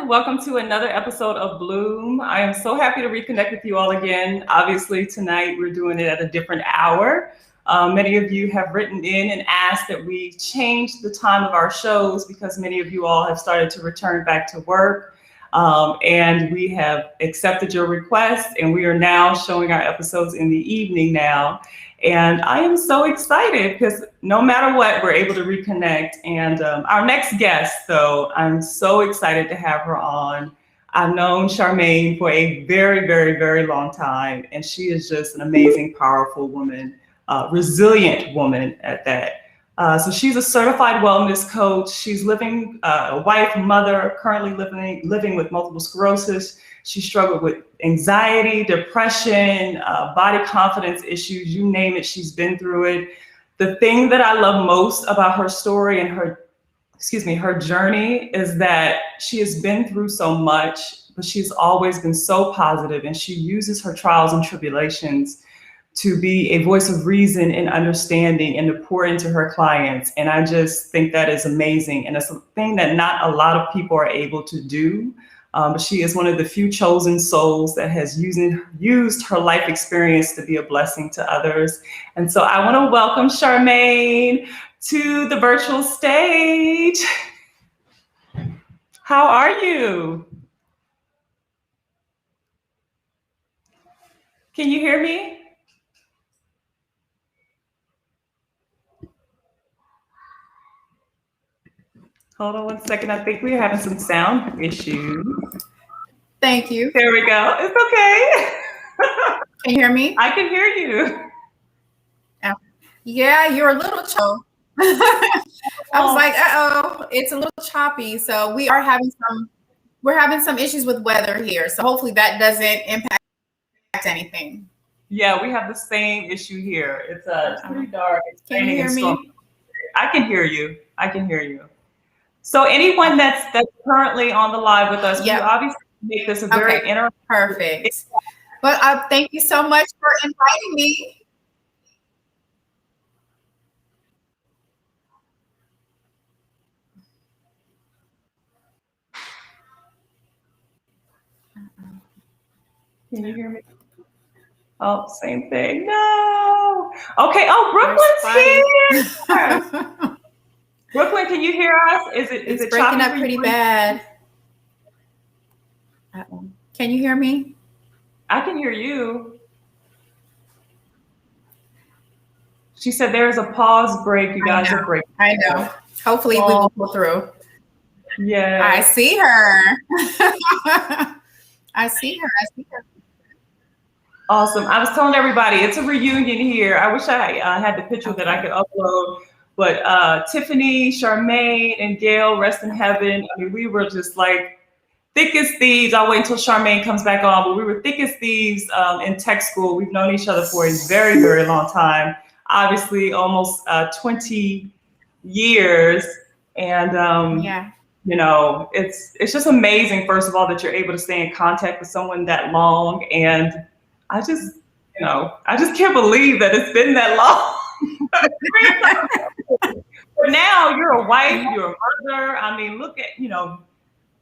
Welcome to another episode of Bloom. I am so happy to reconnect with you all again. Obviously, tonight we're doing it at a different hour. Many of you have written in and asked that we change the time of our shows because many of you all have started to return back to work. And we have accepted your request, and we are now showing our episodes in the evening now. And I am so excited because no matter what, we're able to reconnect. And our next guest, though, I'm so excited to have her on. I've known Charmaine for a very, very, very long time, and she is just an amazing, powerful woman, resilient woman at that. So she's a certified wellness coach. She's living, a wife, mother, currently living with multiple sclerosis. She struggled with anxiety, depression, body confidence issues, you name it, she's been through it. The thing that I love most about her story and her journey is that she has been through so much, but she's always been so positive, and she uses her trials and tribulations to be a voice of reason and understanding and to pour into her clients. And I just think that is amazing. And it's a thing that not a lot of people are able to do. She is one of the few chosen souls that has used her life experience to be a blessing to others. And so I want to welcome Charmaine to the virtual stage. How are you? Can you hear me? Hold on one second. I think we're having some sound issues. Thank you. There we go. It's okay. Can you hear me? I can hear you. Yeah, you're a little choppy. I was like, it's a little choppy. So we're having some issues with weather here. So hopefully that doesn't impact anything. Yeah, we have the same issue here. It's pretty dark. Can you hear me? I can hear you. I can hear you. So anyone that's currently on the live with us, we obviously make this a very interactive. Perfect. But thank you so much for inviting me. Can you hear me? Oh, same thing. No. Okay. Oh, Brooklyn's here. Brooklyn, can you hear us? Is it breaking up pretty bad? Can you hear me? I can hear you. She said there is a pause break. You guys are breaking. I know. Hopefully we will go through. Yeah. I see her. I see her. Awesome. I was telling everybody it's a reunion here. I wish I had the picture that I could upload. But Tiffany, Charmaine, and Gail, rest in heaven. I mean, we were just like thick as thieves. I'll wait until Charmaine comes back on, but we were thick as thieves in tech school. We've known each other for a very, very long time. Obviously, almost 20 years. And, you know, it's just amazing, first of all, that you're able to stay in contact with someone that long. And I just can't believe that it's been that long. But now you're a wife, you're a mother. I mean, look at,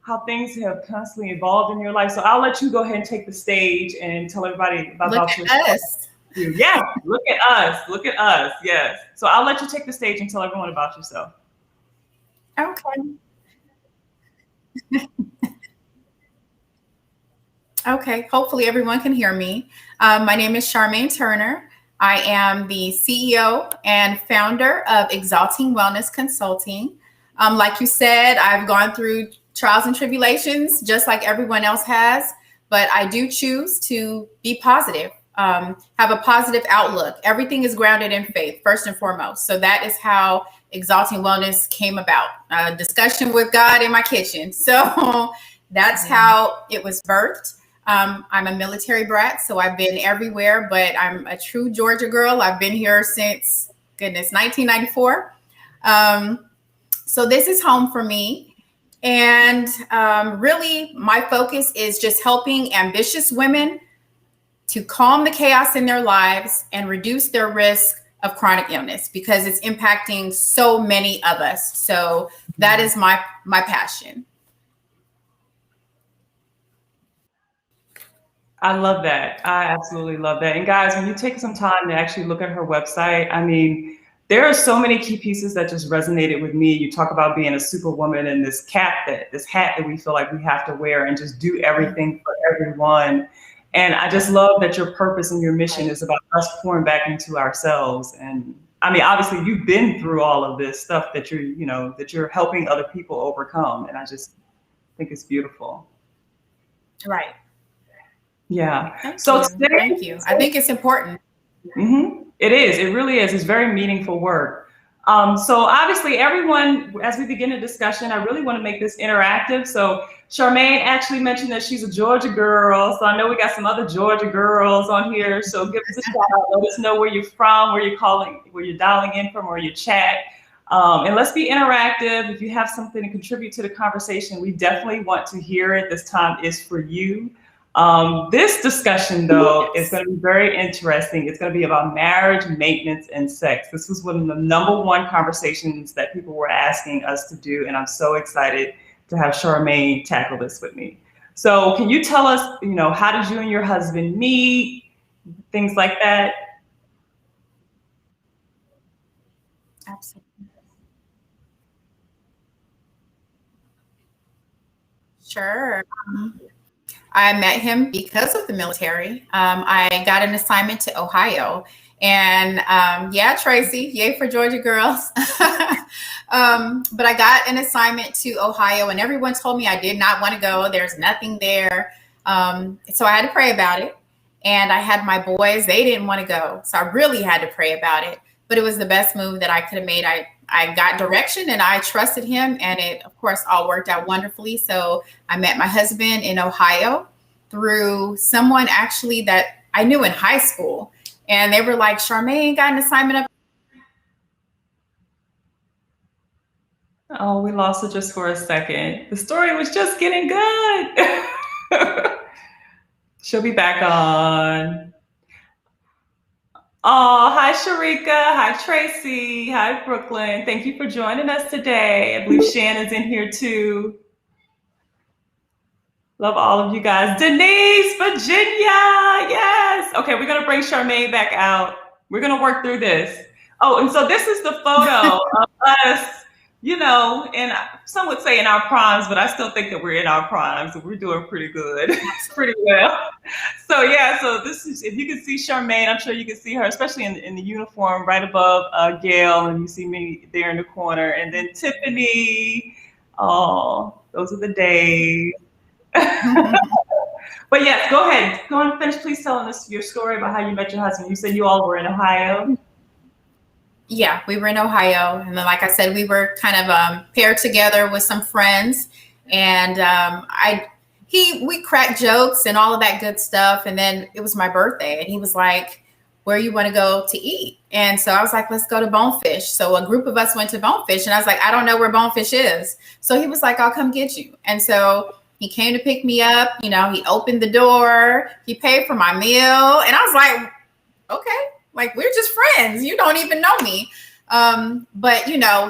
how things have constantly evolved in your life. So I'll let you go ahead and take the stage and tell everybody about yourself. Look at us. Yes, look at us. Look at us. Yes. So I'll let you take the stage and tell everyone about yourself. Okay. Okay. Hopefully everyone can hear me. My name is Charmaine Turner. I am the CEO and founder of Exalting Wellness Consulting. Like you said, I've gone through trials and tribulations just like everyone else has, but I do choose to be positive, have a positive outlook. Everything is grounded in faith, first and foremost. So that is how Exalting Wellness came about, a discussion with God in my kitchen. So that's how it was birthed. I'm a military brat, so I've been everywhere, but I'm a true Georgia girl. I've been here since, 1994. So this is home for me. And really, my focus is just helping ambitious women to calm the chaos in their lives and reduce their risk of chronic illness because it's impacting so many of us. So that is my passion. I love that. I absolutely love that. And guys, when you take some time to actually look at her website, I mean, there are so many key pieces that just resonated with me. You talk about being a superwoman and this hat that we feel like we have to wear and just do everything for everyone. And I just love that your purpose and your mission is about us pouring back into ourselves. And I mean, obviously you've been through all of this stuff that that you're helping other people overcome. And I just think it's beautiful. Right. Yeah. Thank So you. today, Thank you. I think it's important. It is. It really is. It's very meaningful work. So obviously, everyone, as we begin the discussion, I really want to make this interactive. So Charmaine actually mentioned that she's a Georgia girl. So I know we got some other Georgia girls on here. So give us a shout out. Let us know where you're from, where you're calling, where you're dialing in from, or your chat. And let's be interactive. If you have something to contribute to the conversation, we definitely want to hear it. This time is for you. This discussion, though, is going to be very interesting. It's going to be about marriage, maintenance, and sex. This was one of the number one conversations that people were asking us to do, and I'm so excited to have Charmaine tackle this with me. So can you tell us, how did you and your husband meet, things like that? Absolutely. Sure. I met him because of the military. I got an assignment to Ohio. And yeah, Tracy, yay for Georgia girls. But I got an assignment to Ohio, and everyone told me I did not want to go. There's nothing there. So I had to pray about it. And I had my boys, they didn't want to go. So I really had to pray about it. But it was the best move that I could have made. I got direction and I trusted him, and it, of course, all worked out wonderfully. So I met my husband in Ohio through someone actually that I knew in high school. And they were like, Charmaine got an assignment up. Oh, we lost it just for a second. The story was just getting good. She'll be back on. Oh, hi, Sharika. Hi, Tracy. Hi, Brooklyn. Thank you for joining us today. I believe Shannon's in here too. Love all of you guys. Denise, Virginia. Yes. Okay, we're going to bring Charmaine back out. We're going to work through this. Oh, and so this is the photo of us, and some would say in our primes, but I still think that we're in our primes. So we're doing pretty good, pretty well. So yeah, so this is, if you can see Charmaine, I'm sure you can see her, especially in the uniform right above Gail, and you see me there in the corner. And then Tiffany. Oh, those are the days. But yes, go ahead. Go and finish. Please telling us your story about how you met your husband. You said you all were in Ohio. Yeah, we were in Ohio. And then, like I said, we were kind of paired together with some friends. And we cracked jokes and all of that good stuff. And then it was my birthday. And he was like, where you want to go to eat? And so I was like, let's go to Bonefish. So a group of us went to Bonefish. And I was like, I don't know where Bonefish is. So he was like, I'll come get you. And so he came to pick me up. He opened the door. He paid for my meal. And I was like, okay, like, we're just friends. You don't even know me. But,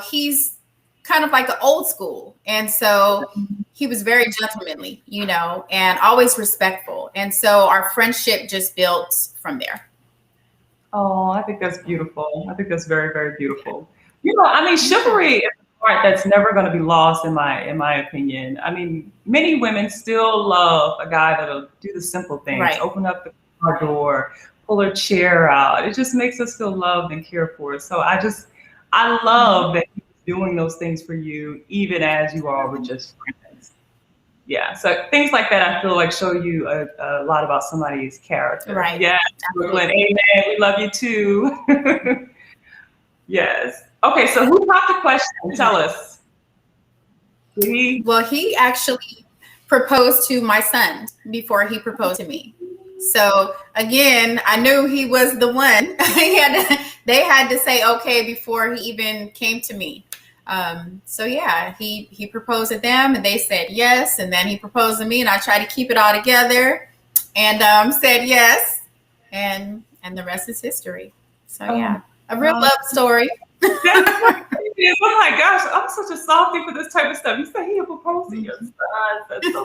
he's kind of like an old school. And so he was very gentlemanly, and always respectful. And so our friendship just built from there. Oh, I think that's beautiful. I think that's very, very beautiful. Chivalry is a part that's never going to be lost in my opinion. I mean, many women still love a guy that'll do the simple things, Right. Open up the car door, pull her chair out. It just makes us feel loved and cared for. So I love that he's doing those things for you, even as you all were just friends. Yeah. So things like that, I feel like show you a lot about somebody's character. Right. Yeah. Brooklyn, amen. We love you too. Yes. Okay. So who popped the question? Tell us. Well, he actually proposed to my son before he proposed to me. So again, I knew he was the one. They had to say okay before he even came to me. So yeah, he proposed to them and they said yes, and then he proposed to me, and I tried to keep it all together and said yes, and the rest is history. So yeah, a real love story. Oh my gosh, I'm such a softie for this type of stuff. You said he proposed to your son. That's so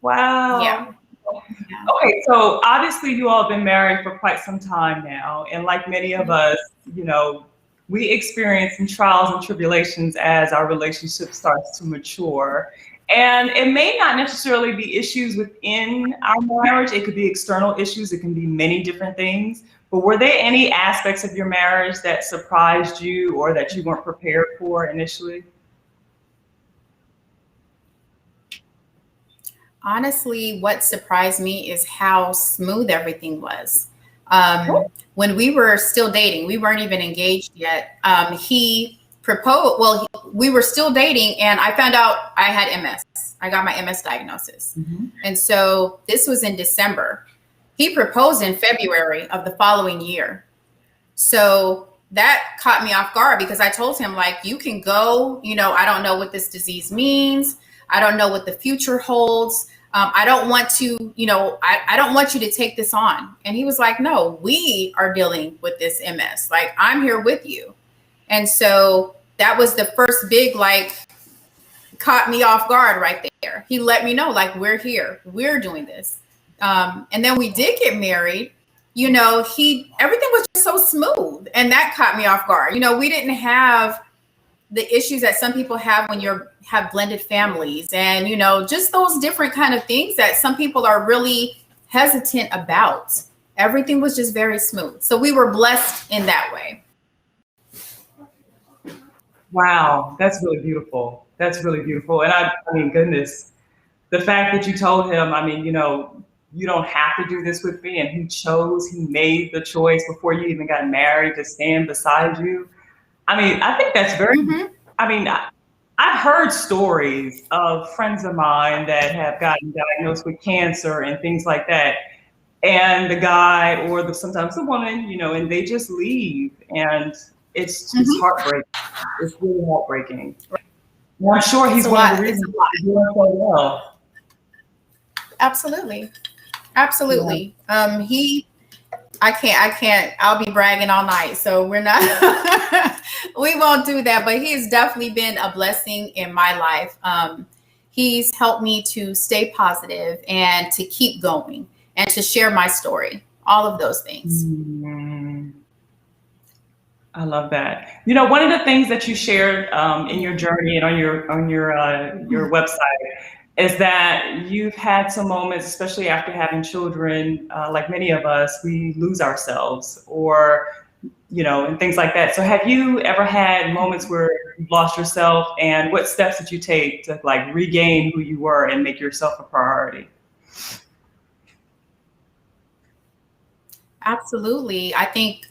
Wow. Yeah. Yeah. Okay, so obviously you all have been married for quite some time now, and like many of us, you know, we experience some trials and tribulations as our relationship starts to mature. And it may not necessarily be issues within our marriage, it could be external issues, it can be many different things. But were there any aspects of your marriage that surprised you or that you weren't prepared for initially? Honestly, what surprised me is how smooth everything was. When we were still dating, we weren't even engaged yet. He proposed, well, we were still dating, and I found out I had MS. I got my MS diagnosis. Mm-hmm. And so this was in December. He proposed in February of the following year. So that caught me off guard because I told him, like, you can go, you know, I don't know what this disease means. I don't know what the future holds. I don't want to, you know, I don't want you to take this on. And he was like, no, we are dealing with this MS. Like, I'm here with you. And so that was the first big, like, caught me off guard right there. He let me know, like, we're here, we're doing this. And then we did get married. You know, everything was just so smooth, and that caught me off guard. You know, we didn't have the issues that some people have when have blended families, and, you know, just those different kind of things that some people are really hesitant about. Everything was just very smooth. So we were blessed in that way. Wow, that's really beautiful. That's really beautiful. And I mean, goodness, the fact that you told him, I mean, you know, you don't have to do this with me, and he made the choice before you even got married to stand beside you. I mean, I think that's very, I mean, I've heard stories of friends of mine that have gotten diagnosed with cancer and things like that. And the guy or sometimes the woman, you know, and they just leave, and it's heartbreaking. It's really heartbreaking. And I'm sure he's one of the reasons why he's doing so well. Absolutely. Absolutely. Yeah. I can't, I'll be bragging all night. So we're not, we won't do that, but he's definitely been a blessing in my life. He's helped me to stay positive and to keep going and to share my story, all of those things. I love that. You know, one of the things that you shared in your journey and on your website is that you've had some moments, especially after having children, like many of us, we lose ourselves or, you know, and things like that. So have you ever had moments where you've lost yourself, and what steps did you take to, like, regain who you were and make yourself a priority? Absolutely. I think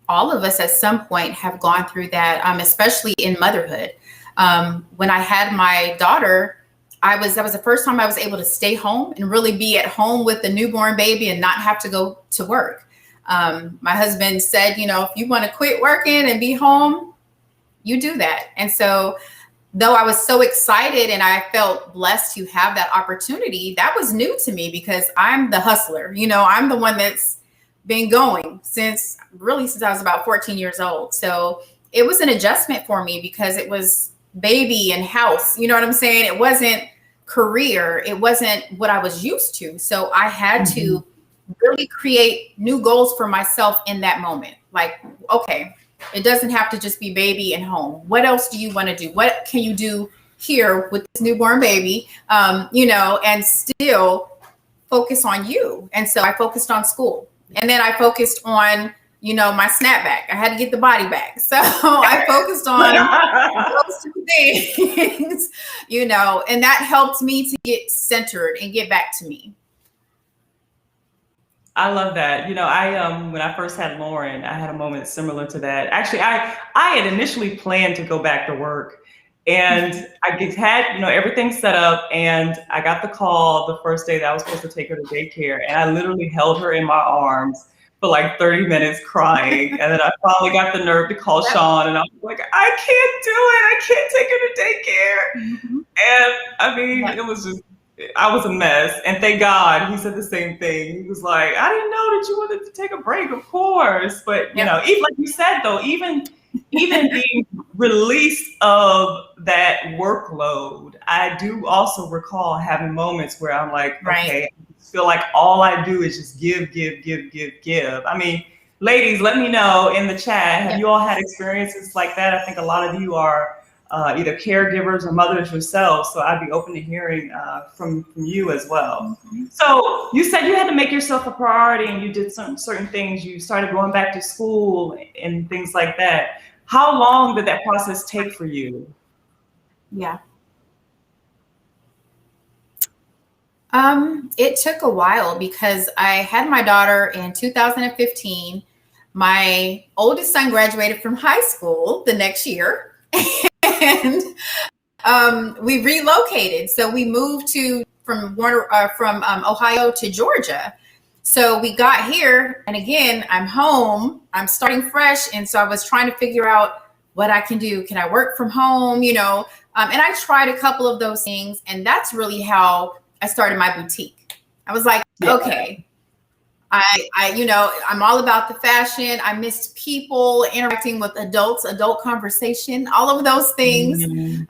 all of us at some point have gone through that, especially in motherhood. When I had my daughter, that was the first time I was able to stay home and really be at home with the newborn baby and not have to go to work. My husband said, you know, if you want to quit working and be home, you do that. And so though I was so excited and I felt blessed to have that opportunity, that was new to me because I'm the hustler. You know, I'm the one that's been going since I was about 14 years old. So it was an adjustment for me because it was baby and house. You know what I'm saying? It wasn't career. It wasn't what I was used to. So I had to really create new goals for myself in that moment. Like, okay, it doesn't have to just be baby and home. What else do you want to do? What can you do here with this newborn baby? You know, and still focus on you. And so I focused on school. And then I focused on, you know, my snapback. I had to get the body back. So I focused on those two things, you know, and that helped me to get centered and get back to me. I love that. You know, when I first had Lauren, I had a moment similar to that. Actually, I had initially planned to go back to work, and I had, you know, everything set up, and I got the call the first day that I was supposed to take her to daycare, and I literally held her in my arms for like 30 minutes crying. And then I finally got the nerve to call Sean, and I was like, I can't do it. I can't take her to daycare. And I mean, it was just, I was a mess. And thank God he said the same thing. He was like, I didn't know that you wanted to take a break, of course. But, you know, even like you said, though, even being release of that workload, I do also recall having moments where I'm like, okay, I feel like all I do is just give, give, give, give, give. I mean, ladies, let me know in the chat, have you all had experiences like that? I think a lot of you are either caregivers or mothers yourselves, so I'd be open to hearing from you as well. So you said you had to make yourself a priority, and you did some certain things. You started going back to school and things like that. How long did that process take for you? Yeah. It took a while because I had my daughter in 2015. My oldest son graduated from high school the next year, and we relocated. So we moved from Ohio to Georgia. So we got here, and again, I'm home. I'm starting fresh, and so I was trying to figure out what I can do. Can I work from home? And I tried a couple of those things, and that's really how I started my boutique. I was like, okay, I'm all about the fashion. I missed people, interacting with adults, adult conversation, all of those things. And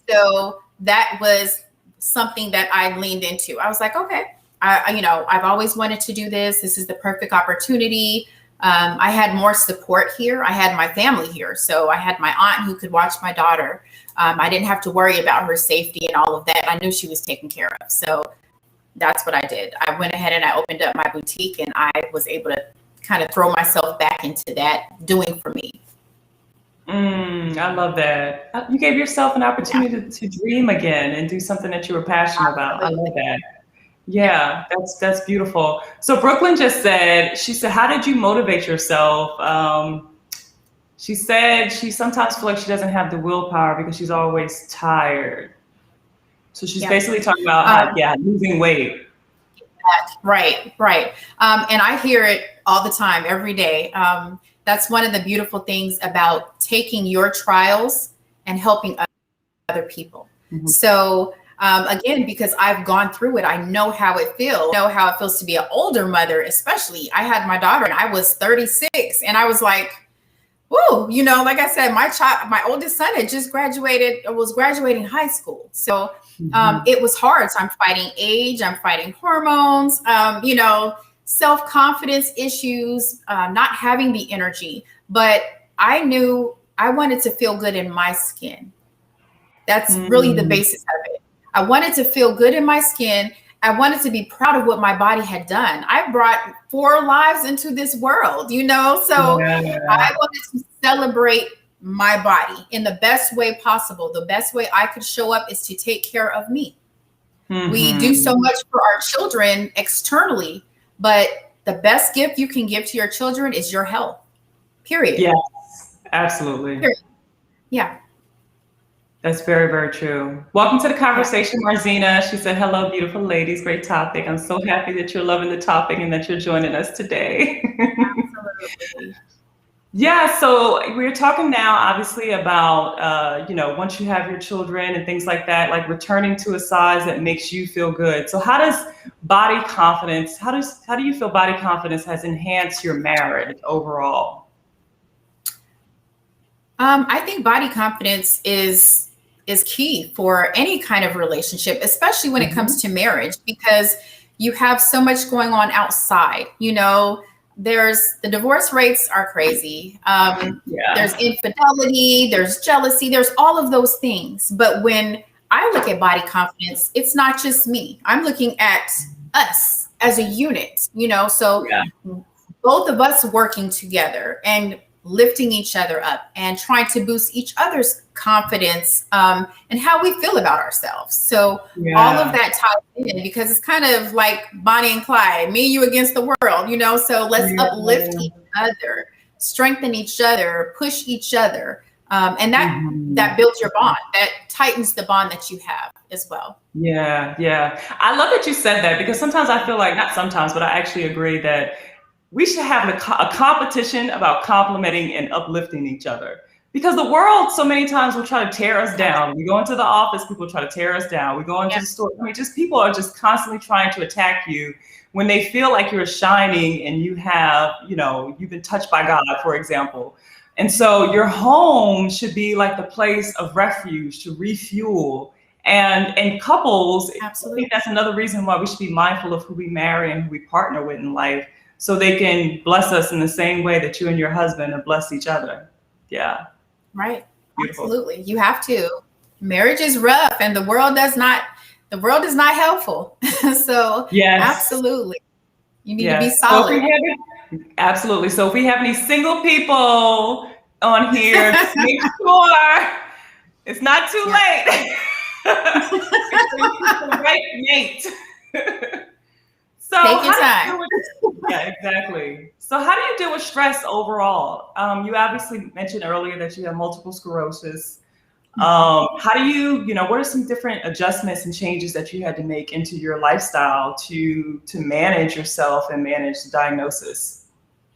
so that was something that I leaned into. I was like, okay, I've always wanted to do this. This is the perfect opportunity. I had more support here. I had my family here. So I had my aunt who could watch my daughter. I didn't have to worry about her safety and all of that. I knew she was taken care of. So that's what I did. I went ahead and I opened up my boutique, and I was able to kind of throw myself back into that doing for me. I love that. You gave yourself an opportunity to dream again and do something that you were passionate about. I love that. Yeah, that's beautiful. So Brooklyn just said, how did you motivate yourself? She said she sometimes feels like she doesn't have the willpower because she's always tired. So she's basically talking about, losing weight. Right. And I hear it all the time, every day. That's one of the beautiful things about taking your trials and helping other people. Mm-hmm. So again, because I've gone through it, I know how it feels. I know how it feels to be an older mother, especially. I had my daughter and I was 36, and I was like, whoa, like I said, my oldest son had just was graduating high school. So it was hard. So I'm fighting age, I'm fighting hormones, self-confidence issues, not having the energy. But I knew I wanted to feel good in my skin. That's really the basis of it. I wanted to feel good in my skin. I wanted to be proud of what my body had done. I brought 4 lives into this world, so I wanted to celebrate my body in the best way possible. The best way I could show up is to take care of me. Mm-hmm. We do so much for our children externally, but the best gift you can give to your children is your health, period. Yes, absolutely. Period. Yeah. That's very, very true. Welcome to the conversation, Marzina. She said, hello, beautiful ladies. Great topic. I'm so happy that you're loving the topic and that you're joining us today. Absolutely. Yeah, so we're talking now, obviously, about, once you have your children and things like that, like returning to a size that makes you feel good. So how do you feel body confidence has enhanced your marriage overall? I think body confidence is key for any kind of relationship, especially when it comes to marriage, because you have so much going on outside. There's the divorce rates are crazy. There's infidelity, there's jealousy, there's all of those things. But when I look at body confidence, it's not just me. I'm looking at us as a unit, so both of us working together and lifting each other up and trying to boost each other's confidence and how we feel about ourselves. So all of that ties in, because it's kind of like Bonnie and Clyde, me and you against the world, so let's uplift each other, strengthen each other, push each other. And that builds your bond, that tightens the bond that you have as well. Yeah. I love that you said that, because sometimes I feel like, not sometimes, but I actually agree that we should have a competition about complimenting and uplifting each other, because the world so many times will try to tear us down. We go into the office, people try to tear us down. We go into the store. People are just constantly trying to attack you when they feel like you're shining and you have, you've been touched by God, for example. And so your home should be like the place of refuge to refuel. And couples, I Absolutely. think that's another reason why we should be mindful of who we marry and who we partner with in life, so they can bless us in the same way that you and your husband have blessed each other. Yeah. Right. Beautiful. Absolutely. You have to. Marriage is rough and the world is not helpful. So Yes. absolutely. You need to be Yes. solid. Absolutely. So if we have any single people on here, just make sure it's not too late. The right mate. So Take your time. Yeah, exactly. So how do you deal with stress overall? You obviously mentioned earlier that you have multiple sclerosis. How do you, what are some different adjustments and changes that you had to make into your lifestyle to manage yourself and manage the diagnosis?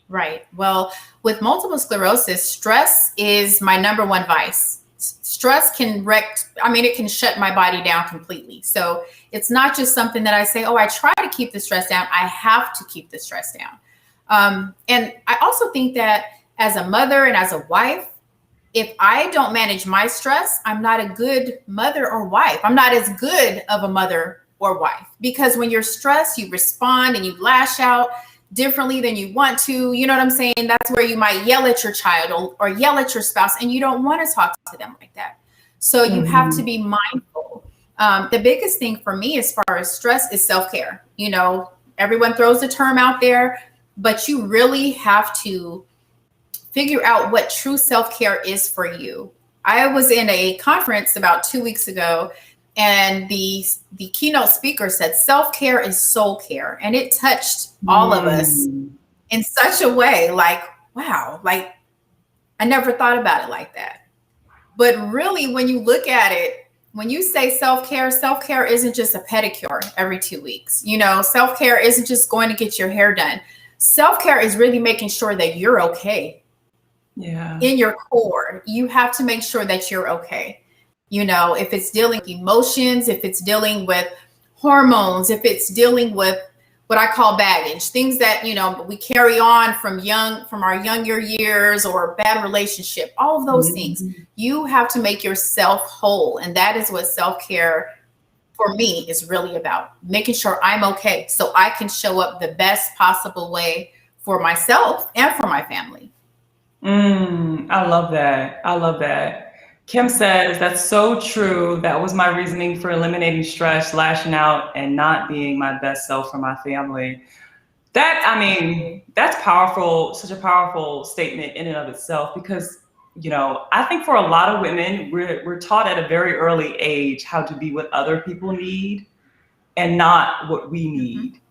Right. Well, with multiple sclerosis, stress is my number one vice. Stress can it can shut my body down completely. So it's not just something that I say, oh, I try to keep the stress down. I have to keep the stress down. And I also think that as a mother and as a wife, if I don't manage my stress, I'm not a good mother or wife. I'm not as good of a mother or wife, because when you're stressed, you respond and you lash out differently than you want to. You know what I'm saying? That's where you might yell at your child or yell at your spouse, and you don't want to talk to them like that. So you have to be mindful. The biggest thing for me as far as stress is self-care. Everyone throws the term out there, but you really have to figure out what true self-care is for you. I was in a conference about 2 weeks ago, and the keynote speaker said self-care is soul care. And it touched all of us in such a way, like, wow, like I never thought about it like that. But really, when you look at it, when you say self-care isn't just a pedicure every 2 weeks. Self-care isn't just going to get your hair done. Self-care is really making sure that you're okay. Yeah. In your core, you have to make sure that you're okay. If it's dealing with emotions, if it's dealing with hormones, if it's dealing with what I call baggage, things that, we carry on from our younger years, or bad relationship, all of those things, you have to make yourself whole. And that is what self-care for me is really about, making sure I'm okay so I can show up the best possible way for myself and for my family. I love that. I love that. Kim says, that's so true. That was my reasoning for eliminating stress, lashing out, and not being my best self for my family. That's powerful, such a powerful statement in and of itself, because, I think for a lot of women, we're taught at a very early age how to be what other people need and not what we need.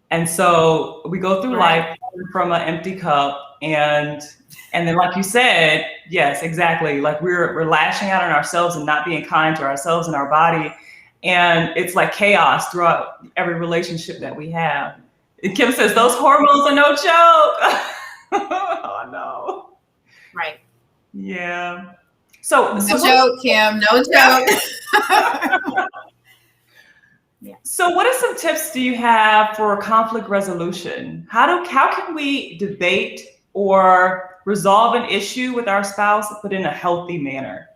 And so we go through life from an empty cup, and then, like you said, yes, exactly. Like we're lashing out on ourselves and not being kind to ourselves and our body. And it's like chaos throughout every relationship that we have. And Kim says, those hormones are no joke. Oh, no. Right. Yeah. So no joke, Kim, no joke. Yeah. So what are some tips do you have for conflict resolution? How can we debate or resolve an issue with our spouse, but in a healthy manner?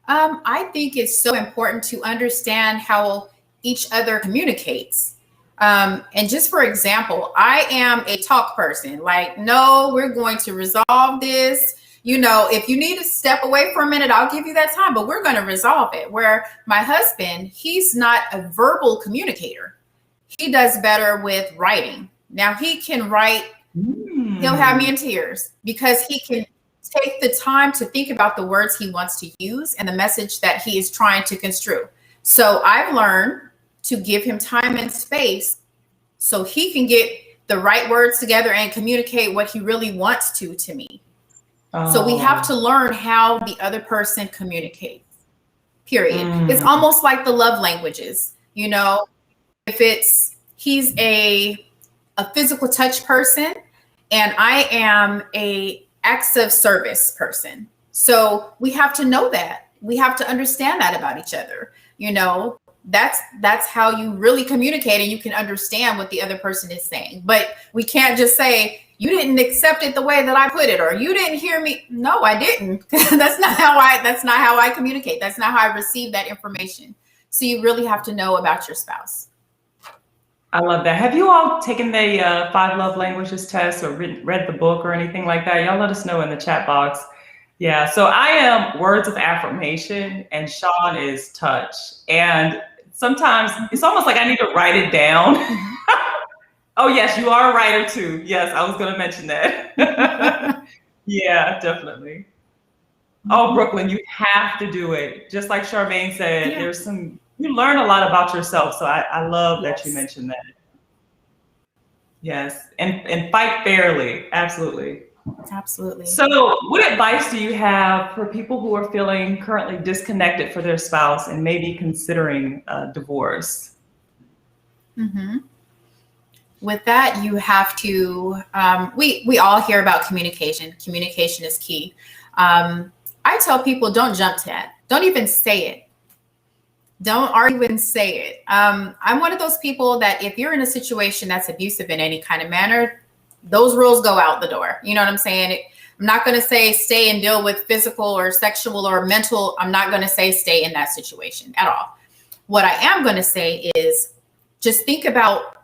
I think it's so important to understand how each other communicates. And just for example, I am a talk person. Like, no, we're going to resolve this. If you need to step away for a minute, I'll give you that time, but we're going to resolve it. Where my husband, he's not a verbal communicator. He does better with writing. Now he can write. He'll have me in tears because he can take the time to think about the words he wants to use and the message that he is trying to construe. So I've learned to give him time and space so he can get the right words together and communicate what he really wants to me. So we have to learn how the other person communicates, period. It's almost like the love languages, if he's a physical touch person and I am a acts of service person. So we have to know that. We have to understand that about each other. That's how you really communicate, and you can understand what the other person is saying. But we can't just say, you didn't accept it the way that I put it, or you didn't hear me. No, I didn't. That's not how I communicate. That's not how I receive that information. So you really have to know about your spouse. I love that. Have you all taken the 5 love languages test or read the book or anything like that? Y'all let us know in the chat box. Yeah, so I am words of affirmation and Sean is touch. And sometimes it's almost like I need to write it down. Oh, yes, you are a writer too. Yes, I was going to mention that. Yeah, definitely. Oh, Brooklyn, you have to do it. Just like Charmaine said, you learn a lot about yourself. So I love that you mentioned that. Yes, and fight fairly. Absolutely. Absolutely. So what advice do you have for people who are feeling currently disconnected for their spouse and maybe considering divorce? Mm-hmm. With that, you have to, we all hear about communication. Communication is key. I tell people, don't jump to that. Don't even say it. Don't argue and say it. I'm one of those people that if you're in a situation that's abusive in any kind of manner, those rules go out the door. You know what I'm saying? I'm not going to say stay and deal with physical or sexual or mental. I'm not going to say stay in that situation at all. What I am going to say is just think about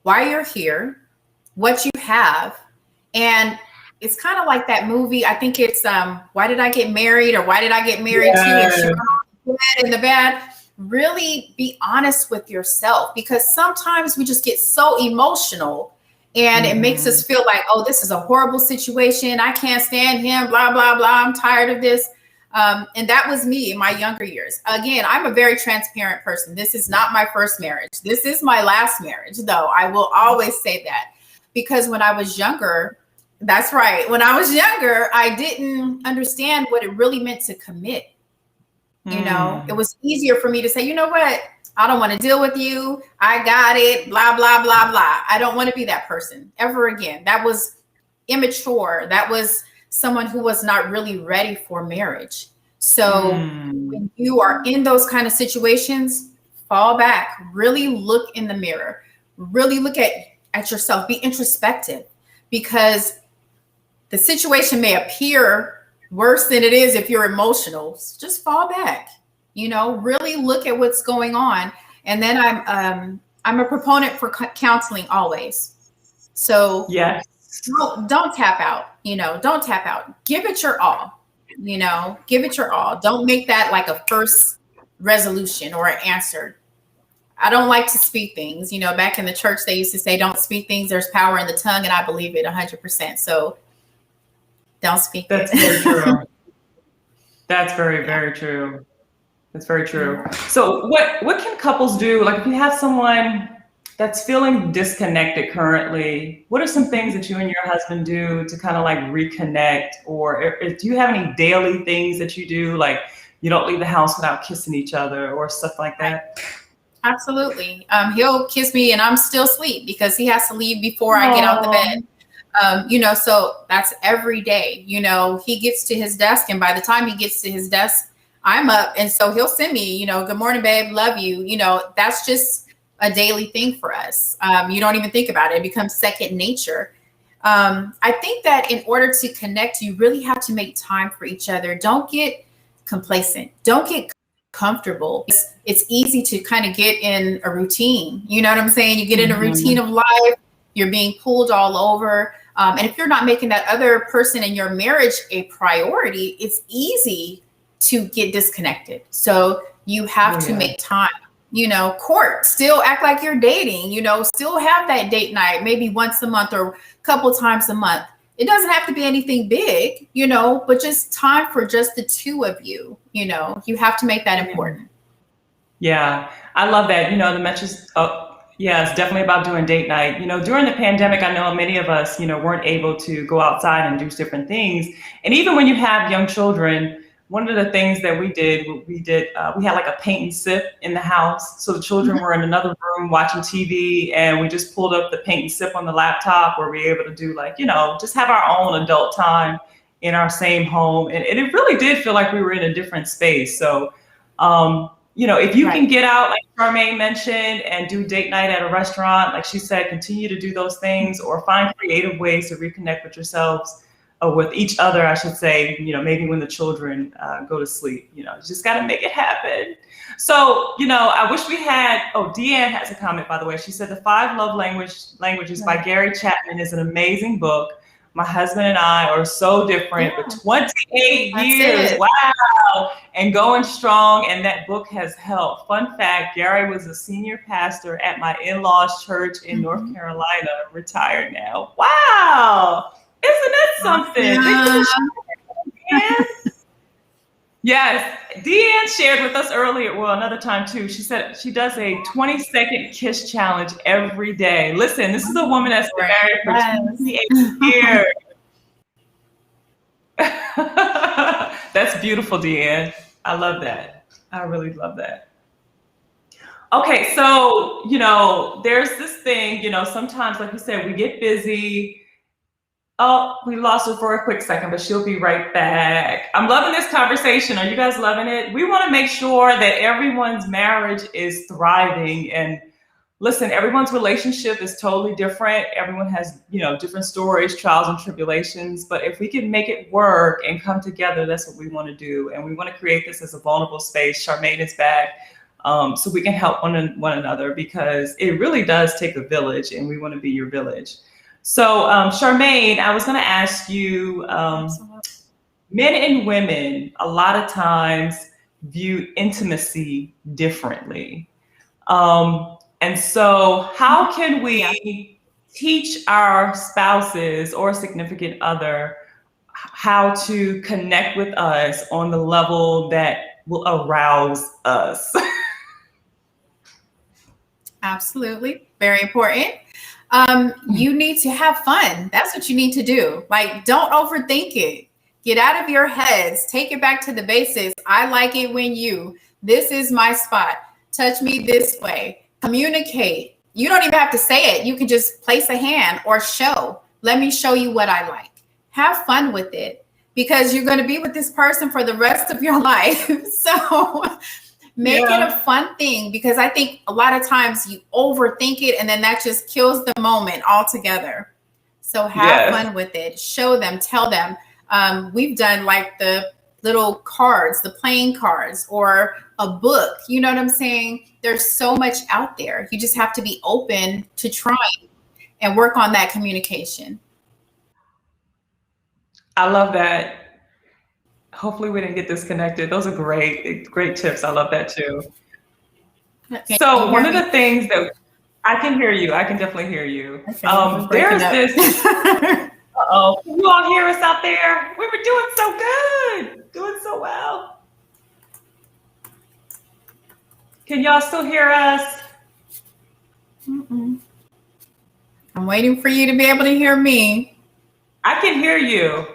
why you're here, what you have. And it's kind of like that movie. I think it's Why Did I Get Married, or Why Did I Get Married To? And she went on the good and the bad. Really be honest with yourself, because sometimes we just get so emotional and it makes us feel like, oh, this is a horrible situation. I can't stand him, blah, blah, blah. I'm tired of this. And that was me in my younger years. Again, I'm a very transparent person. This is not my first marriage. This is my last marriage, though. I will always say that, because when I was younger, that's right. When I was younger, I didn't understand what it really meant to commit. You know, it was easier for me to say, you know what? I don't want to deal with you. I got it. Blah, blah, blah, blah. I don't want to be that person ever again. That was immature. That was someone who was not really ready for marriage. So when you are in those kind of situations, fall back, really look in the mirror, really look at yourself, be introspective, because the situation may appear worse than it is if you're emotional. So just fall back, you know, really look at what's going on. And then I'm a proponent for counseling always. So yes. Don't tap out, you know, don't tap out. Give it your all, you know, give it your all. Don't make that like a first resolution or an answer. I don't like to speak things, you know, back in the church, they used to say, don't speak things. There's power in the tongue. And I believe it 100%. So don't speak. That's very true. That's very, very true. That's very true. So what can couples do? Like if you have someone that's feeling disconnected currently, what are some things that you and your husband do to kind of like reconnect? Or do you have any daily things that you do? Like you don't leave the house without kissing each other or stuff like that? Absolutely. He'll kiss me and I'm still asleep because he has to leave before I get out the bed. You know, so that's every day. You know, he gets to his desk, and by the time he gets to his desk, I'm up. And so he'll send me, you know, good morning, babe, love you. You know, that's just a daily thing for us. You don't even think about it. It becomes second nature. I think that in order to connect, you really have to make time for each other. Don't get complacent. Don't get comfortable. It's easy to kind of get in a routine. You know what I'm saying? You get in a routine of life. You're being pulled all over. And if you're not making that other person in your marriage a priority, it's easy to get disconnected. So you have to make time, you know, court, still act like you're dating, you know, still have that date night, maybe once a month or a couple times a month. It doesn't have to be anything big, you know, but just time for just the two of you, you know, you have to make that important. Yeah, I love that. You know, the message. Yeah, it's definitely about doing date night. You know, during the pandemic, I know many of us, you know, weren't able to go outside and do different things. And even when you have young children, one of the things that we had like a paint and sip in the house. So the children were in another room watching TV, and we just pulled up the paint and sip on the laptop, where we were able to do like, you know, just have our own adult time in our same home. And it really did feel like we were in a different space. So if you can get out, like Charmaine mentioned, and do date night at a restaurant, like she said, continue to do those things, or find creative ways to reconnect with yourselves, or with each other, I should say, maybe when the children go to sleep, you just got to make it happen. So, I wish we had, Deanne has a comment, by the way. She said The Five Love Languages by Gary Chapman is an amazing book. My husband and I are so different, but 28 years, wow, and going strong, and that book has helped. Fun fact, Gary was a senior pastor at my in-laws church in North Carolina, retired now. Wow, isn't that something? Yeah. Yes, Deanne shared with us earlier, another time too. She said she does a 20-second kiss challenge every day. Listen, this is a woman that's been married for 28 years. That's beautiful, Deanne. I love that. I really love that. Okay, so, there's this thing, sometimes, like you said, we get busy. Oh, we lost her for a quick second, but she'll be right back. I'm loving this conversation. Are you guys loving it? We want to make sure that everyone's marriage is thriving. And listen, everyone's relationship is totally different. Everyone has, different stories, trials and tribulations. But if we can make it work and come together, that's what we want to do. And we want to create this as a vulnerable space. Charmaine is back. So we can help one another, because it really does take a village, and we want to be your village. So, Charmaine, I was going to ask you, men and women a lot of times view intimacy differently. And so how can we teach our spouses or significant other how to connect with us on the level that will arouse us? Absolutely. Very important. You need to have fun. That's what you need to do. Like, don't overthink it. Get out of your heads. Take it back to the basics. I like it when this is my spot. Touch me this way. Communicate. You don't even have to say it. You can just place a hand or show. Let me show you what I like. Have fun with it, because you're going to be with this person for the rest of your life. So make it a fun thing, because I think a lot of times you overthink it, and then that just kills the moment altogether. So have fun with it. Show them, tell them. We've done like the little cards, the playing cards, or a book. You know what I'm saying? There's so much out there. You just have to be open to trying and work on that communication. I love that. Hopefully we didn't get disconnected. Those are great tips. I love that too. So one of the things that I can hear you, I can definitely hear you. There's this, can you all hear us out there? We were doing so good, doing so well. Can y'all still hear us? I'm waiting for you to be able to hear me. I can hear you.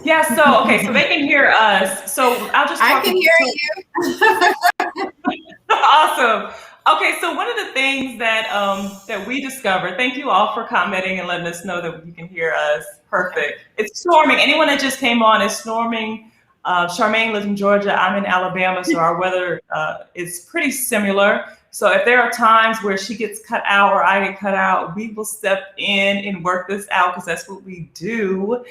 Yeah, so they can hear us. So I'll just I can hear you. Awesome. Okay, so one of the things that we discovered, thank you all for commenting and letting us know that you can hear us. Perfect. It's storming. Anyone that just came on is storming. Charmaine lives in Georgia. I'm in Alabama, so our weather is pretty similar. So if there are times where she gets cut out or I get cut out, we will step in and work this out, because that's what we do.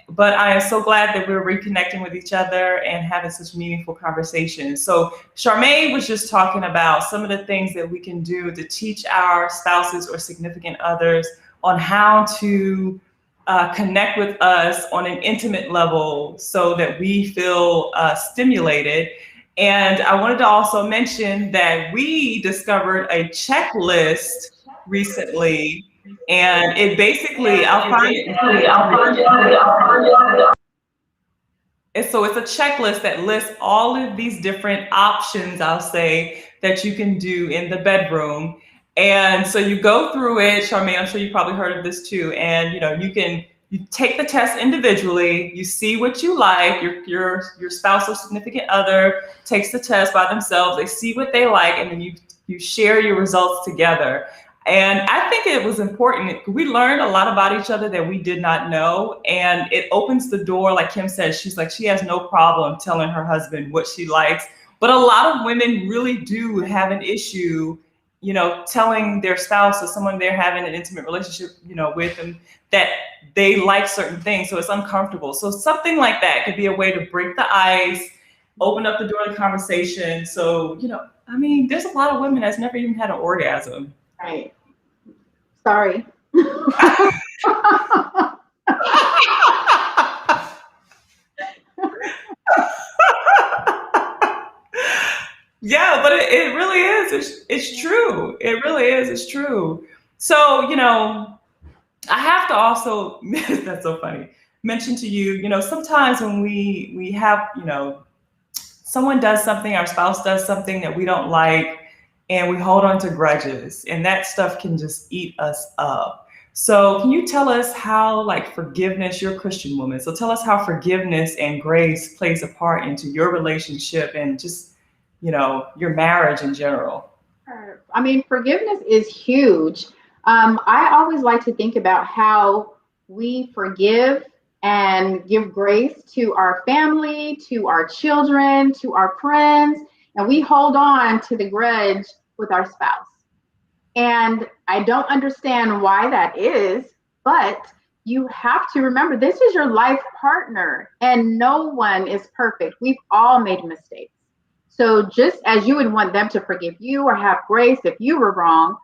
But I am so glad that we're reconnecting with each other and having such meaningful conversations. So Charmaine was just talking about some of the things that we can do to teach our spouses or significant others on how to connect with us on an intimate level so that we feel stimulated. And I wanted to also mention that we discovered a checklist recently. And it basically, so it's a checklist that lists all of these different options, I'll say, that you can do in the bedroom. And so you go through it, Charmaine, I'm sure you probably heard of this too. And you take the test individually, you see what you like, your spouse or significant other takes the test by themselves, they see what they like, and then you share your results together. And I think it was important. We learned a lot about each other that we did not know. And it opens the door, like Kim said, she's like, she has no problem telling her husband what she likes. But a lot of women really do have an issue, you know, telling their spouse or someone they're having an intimate relationship, you know, with them, that they like certain things. So it's uncomfortable. So something like that could be a way to break the ice, open up the door to conversation. So, you know, I mean, there's a lot of women that's never even had an orgasm. Right. Sorry. Yeah, but it really is. It's true. It really is. It's true. So, you know, I have to also, that's so funny, mention to you, you know, sometimes when we have, you know, someone does something, our spouse does something that we don't like, and we hold on to grudges, and that stuff can just eat us up. So can you tell us how, like, forgiveness, you're a Christian woman, so tell us how forgiveness and grace plays a part into your relationship and just, you know, your marriage in general? I mean, forgiveness is huge. I always like to think about how we forgive and give grace to our family, to our children, to our friends, and we hold on to the grudge with our spouse. And I don't understand why that is, but you have to remember this is your life partner, and no one is perfect. We've all made mistakes. So just as you would want them to forgive you or have grace if you were wrong,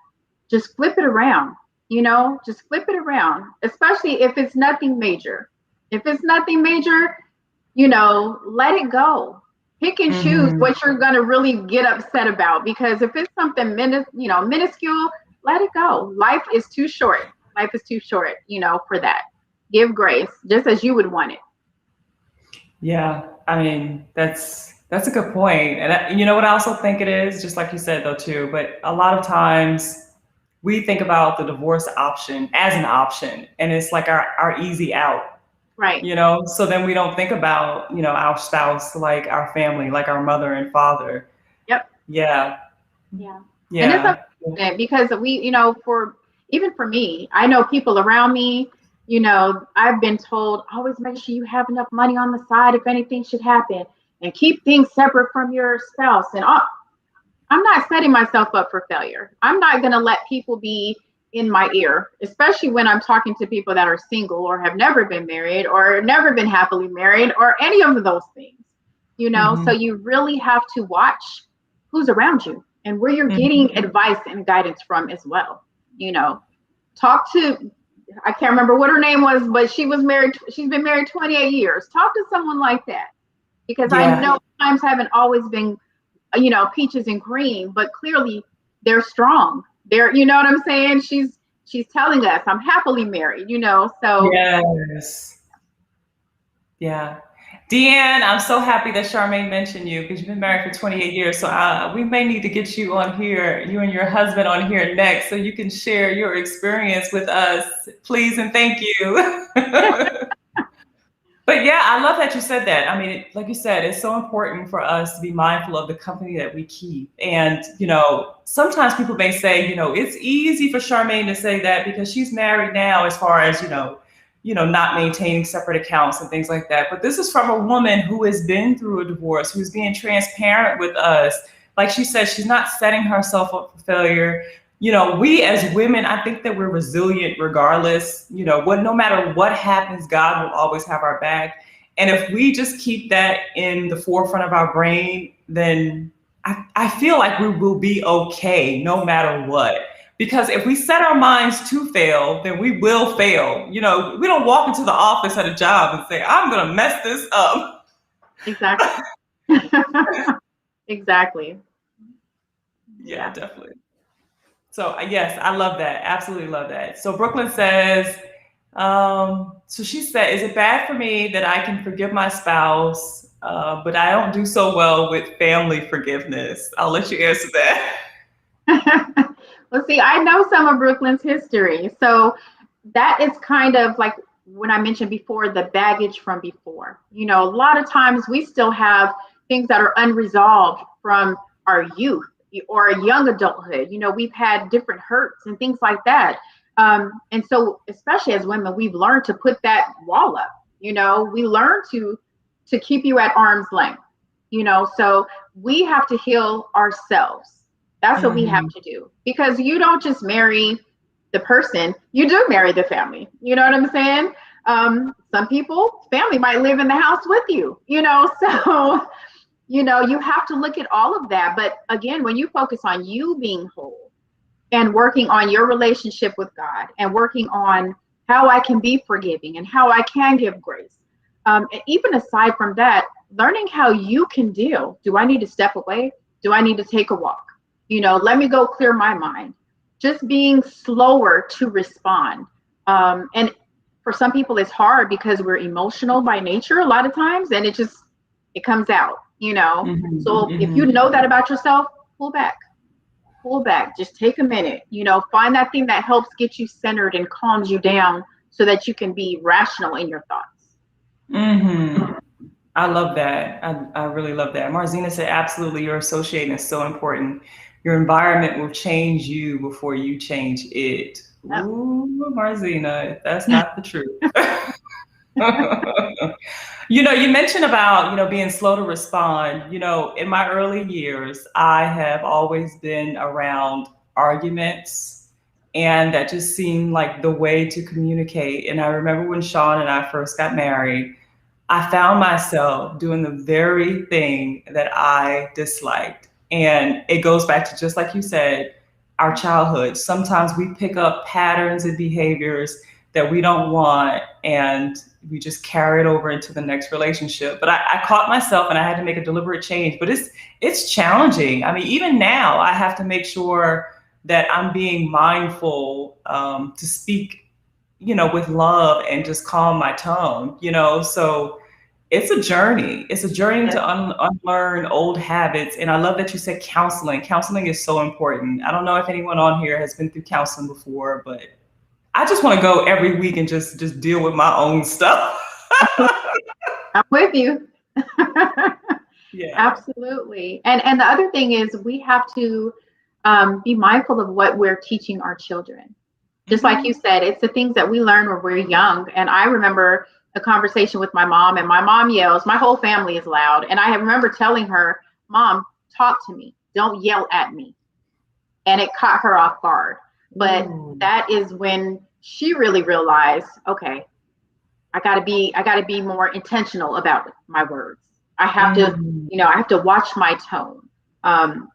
just flip it around, you know, just flip it around, especially if it's nothing major. If it's nothing major, you know, let it go. Pick and choose what you're going to really get upset about, because if it's something minuscule, let it go. Life is too short. Life is too short, you know, for that. Give grace just as you would want it. Yeah, I mean, that's a good point. And you know what I also think it is, just like you said though too, but a lot of times we think about the divorce option as an option, and it's like our easy out. Right. You know, so then we don't think about, you know, our spouse, like our family, like our mother and father. Yep. Yeah. Yeah. Yeah. And it's unfortunate because we, you know, even for me, I know people around me, you know, I've been told always make sure you have enough money on the side if anything should happen, and keep things separate from your spouse. And I'm not setting myself up for failure. I'm not going to let people be in my ear, especially when I'm talking to people that are single or have never been married or never been happily married or any of those things, you know. So you really have to watch who's around you and where you're getting advice and guidance from as well. You know, talk to, I can't remember what her name was, but she's been married 28 years. Talk to someone like that, because I know times haven't always been, you know, peaches and cream, but clearly they're strong. They're, you know what I'm saying? She's telling us I'm happily married, you know, so. Yes. Yeah. Deanne, I'm so happy that Charmaine mentioned you, because you've been married for 28 years. So we may need to get you on here, you and your husband on here next, so you can share your experience with us, please and thank you. But yeah, I love that you said that. I mean, like you said, it's so important for us to be mindful of the company that we keep. And, you know, sometimes people may say, you know, it's easy for Charmaine to say that because she's married now, as far as, you know, not maintaining separate accounts and things like that. But this is from a woman who has been through a divorce, who's being transparent with us. Like she said, she's not setting herself up for failure. You know, we as women, I think that we're resilient regardless. You know, no matter what happens, God will always have our back. And if we just keep that in the forefront of our brain, then I feel like we will be okay no matter what. Because if we set our minds to fail, then we will fail. You know, we don't walk into the office at a job and say, I'm going to mess this up. Exactly. Exactly. Yeah, definitely. So yes, I love that. Absolutely love that. So Brooklyn says, so she said, is it bad for me that I can forgive my spouse, but I don't do so well with family forgiveness? I'll let you answer that. Well, see, I know some of Brooklyn's history. So that is kind of like when I mentioned before, the baggage from before. You know, a lot of times we still have things that are unresolved from our youth. or a young adulthood. We've had different hurts and things like that. And so, especially as women, we've learned to put that wall up. We learn to keep you at arm's length. So we have to heal ourselves. That's what we have to do, because you don't just marry the person, you do marry the family. You know what I'm saying? Some people, family might live in the house with you, so, you have to look at all of that. But again, when you focus on you being whole and working on your relationship with God and working on how I can be forgiving and how I can give grace. And even aside from that, learning how you can deal. Do I need to step away? Do I need to take a walk? Let me go clear my mind. Just being slower to respond. And for some people, it's hard because we're emotional by nature a lot of times, and it comes out, So if you know that about yourself, pull back, just take a minute, find that thing that helps get you centered and calms you down so that you can be rational in your thoughts. I love that. I really love that. Marzina said, absolutely, your associating is so important. Your environment will change you before you change it. Yep. Ooh, Marzina, that's not the truth. You mentioned about, being slow to respond. In my early years, I have always been around arguments, and that just seemed like the way to communicate. And I remember when Sean and I first got married, I found myself doing the very thing that I disliked. And it goes back to, just like you said, our childhood. Sometimes we pick up patterns and behaviors that we don't want, and we just carry it over into the next relationship. But I caught myself, and I had to make a deliberate change. But it's challenging. I mean, even now, I have to make sure that I'm being mindful to speak, with love and just calm my tone, so it's a journey. It's a journey to unlearn old habits. And I love that you said counseling. Counseling is so important. I don't know if anyone on here has been through counseling before, but I just want to go every week and just deal with my own stuff. I'm with you. Yeah, absolutely. And the other thing is, we have to be mindful of what we're teaching our children. Just like you said, it's the things that we learn when we're young. And I remember a conversation with my mom, and my mom yells. My whole family is loud. And I remember telling her, Mom, talk to me. Don't yell at me. And it caught her off guard. But that is when she really realized, okay, I gotta be more intentional about my words. I have to, I have to watch my tone.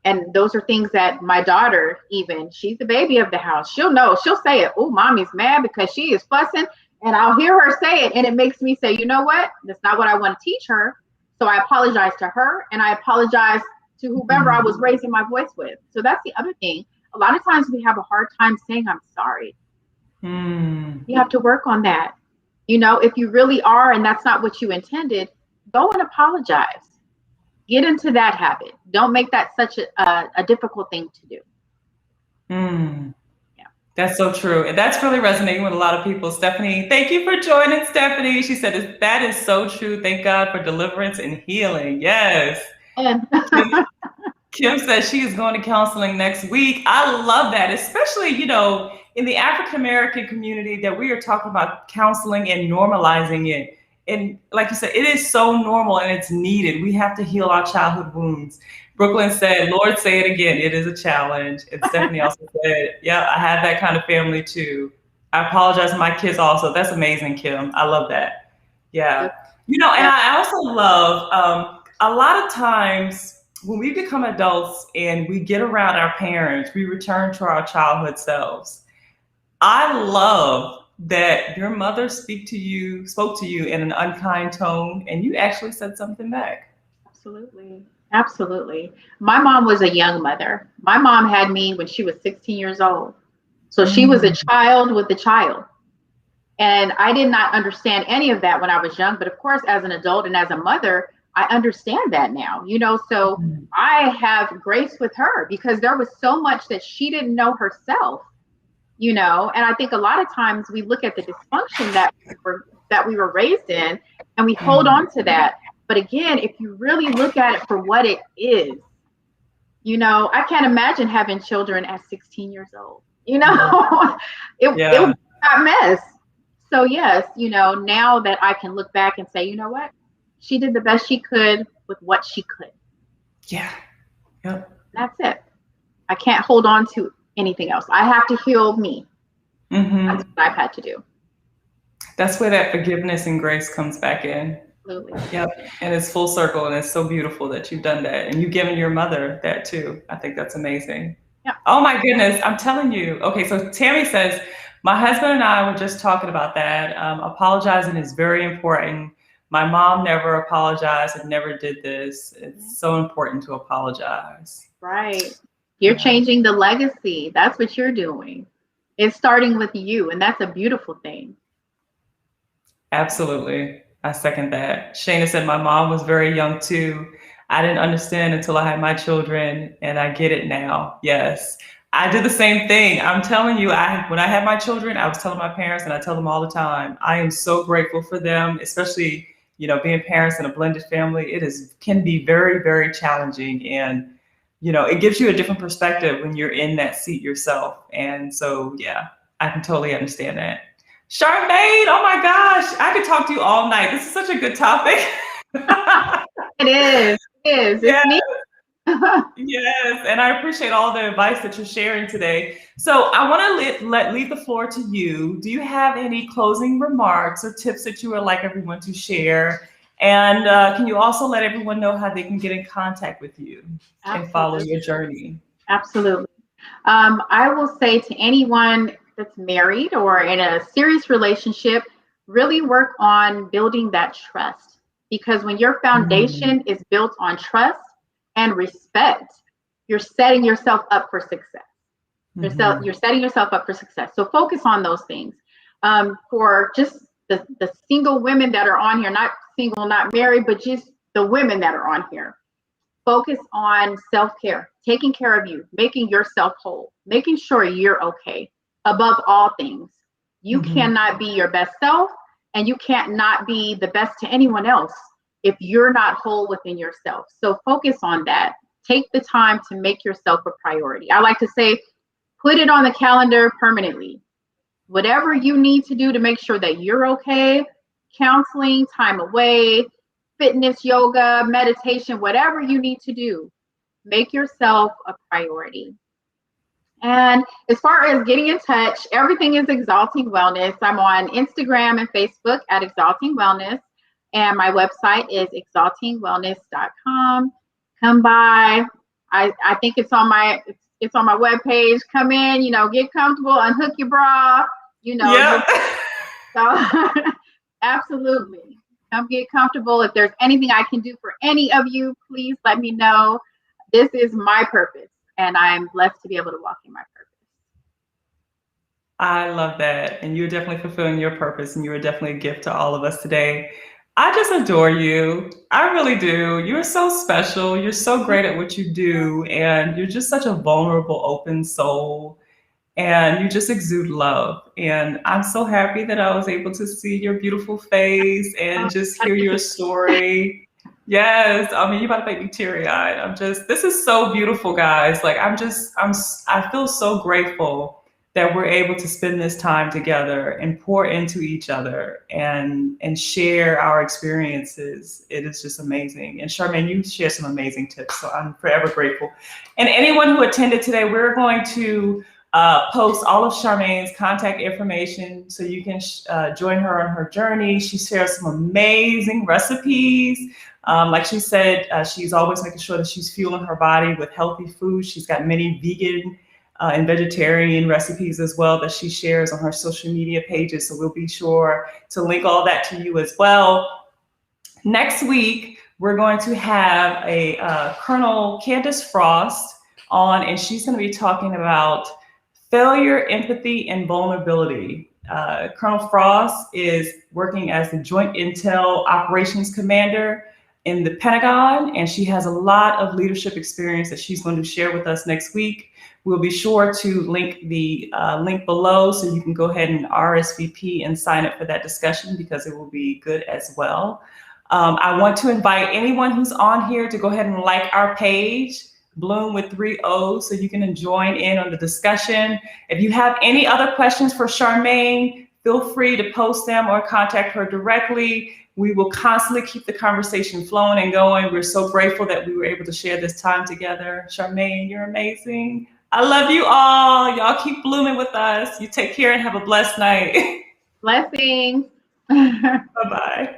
And those are things that my daughter, even, she's the baby of the house. She'll say it. Oh, mommy's mad because she is fussing. And I'll hear her say it, and it makes me say, you know what? That's not what I want to teach her. So I apologize to her, and I apologize to whomever I was raising my voice with. So that's the other thing. A lot of times we have a hard time saying, I'm sorry. You have to work on that. If you really are, and that's not what you intended, go and apologize. Get into that habit. Don't make that such a difficult thing to do. That's so true. And that's really resonating with a lot of people. Stephanie, thank you for joining, Stephanie. She said, that is so true. Thank God for deliverance and healing. Yes. Kim says she is going to counseling next week. I love that, especially, in the African-American community, that we are talking about counseling and normalizing it. And like you said, it is so normal and it's needed. We have to heal our childhood wounds. Brooklyn said, Lord, say it again. It is a challenge. And Stephanie also said, yeah, I have that kind of family too. I apologize to my kids also. That's amazing, Kim. I love that. Yeah. And I also love a lot of times when we become adults and we get around our parents, we return to our childhood selves. I love that your mother spoke to you in an unkind tone, and you actually said something back. Absolutely. My mom was a young mother. My mom had me when she was 16 years old. So she was a child with a child. And I did not understand any of that when I was young. But of course, as an adult and as a mother, I understand that now, so I have grace with her because there was so much that she didn't know herself, and I think a lot of times we look at the dysfunction that we were raised in and we hold on to that. But again, if you really look at it for what it is, I can't imagine having children at 16 years old. It would be Yeah. a hot mess. So yes, now that I can look back and say, you know what, she did the best she could with what she could. Yeah. Yep. That's it. I can't hold on to anything else. I have to heal me. That's what I've had to do. That's where that forgiveness and grace comes back in. Absolutely. Yep. And it's full circle, and it's so beautiful that you've done that. And you've given your mother that too. I think that's amazing. Yep. Oh my goodness. I'm telling you. Okay. So Tammy says, my husband and I were just talking about that. Apologizing is very important. My mom never apologized and never did this. It's so important to apologize. Right. You're changing the legacy. That's what you're doing. It's starting with you, and that's a beautiful thing. Absolutely. I second that. Shayna said, my mom was very young too. I didn't understand until I had my children, and I get it now. Yes. I did the same thing. I'm telling you, when I had my children, I was telling my parents, and I tell them all the time, I am so grateful for them, especially, being parents in a blended family. Can be very, very challenging. And, it gives you a different perspective when you're in that seat yourself. And so, yeah, I can totally understand that. Charmaine, oh my gosh, I could talk to you all night. This is such a good topic. It is. It's neat. Yes, and I appreciate all the advice that you're sharing today. So I want to leave the floor to you. Do you have any closing remarks or tips that you would like everyone to share? And can you also let everyone know how they can get in contact with you and follow your journey? Absolutely. I will say to anyone that's married or in a serious relationship, really work on building that trust. Because when your foundation is built on trust and respect, you're setting yourself up for success. You're setting yourself up for success. So focus on those things. For just the single women that are on here, not single, not married, but just the women that are on here. Focus on self-care, taking care of you, making yourself whole, making sure you're okay. Above all things, you cannot be your best self, and you can't not be the best to anyone else if you're not whole within yourself. So focus on that. Take the time to make yourself a priority. I like to say, put it on the calendar permanently. Whatever you need to do to make sure that you're okay, counseling, time away, fitness, yoga, meditation, whatever you need to do, make yourself a priority. And as far as getting in touch, everything is Exalting Wellness. I'm on Instagram and Facebook at Exalting Wellness. And my website is exaltingwellness.com. Come by. I think it's on my webpage. Come in, get comfortable, unhook your bra, Yeah. So absolutely. Come get comfortable. If there's anything I can do for any of you, please let me know. This is my purpose, and I'm blessed to be able to walk in my purpose. I love that. And you're definitely fulfilling your purpose, and you are definitely a gift to all of us today. I just adore you. I really do. You're so special. You're so great at what you do. And you're just such a vulnerable, open soul. And you just exude love. And I'm so happy that I was able to see your beautiful face and just hear your story. Yes. I mean, you're about to make me teary eyed. This is so beautiful, guys. Like, I feel so grateful that we're able to spend this time together and pour into each other and share our experiences. It is just amazing. And Charmaine, you share some amazing tips. So I'm forever grateful. And anyone who attended today, we're going to post all of Charmaine's contact information so you can join her on her journey. She shares some amazing recipes. Like she said, she's always making sure that she's fueling her body with healthy food. She's got many vegan and vegetarian recipes as well that she shares on her social media pages. So we'll be sure to link all that to you as well. Next week, we're going to have a Colonel Candace Frost on, and she's going to be talking about failure, empathy, and vulnerability. Colonel Frost is working as the Joint Intel Operations Commander in the Pentagon, and she has a lot of leadership experience that she's going to share with us next week. We'll be sure to link the link below so you can go ahead and RSVP and sign up for that discussion because it will be good as well. I want to invite anyone who's on here to go ahead and like our page. Bloom with 3 O's, so you can join in on the discussion. If you have any other questions for Charmaine, feel free to post them or contact her directly. We will constantly keep the conversation flowing and going. We're so grateful that we were able to share this time together. Charmaine, you're amazing. I love you all. Y'all keep blooming with us. You take care and have a blessed night. Blessings. Bye-bye.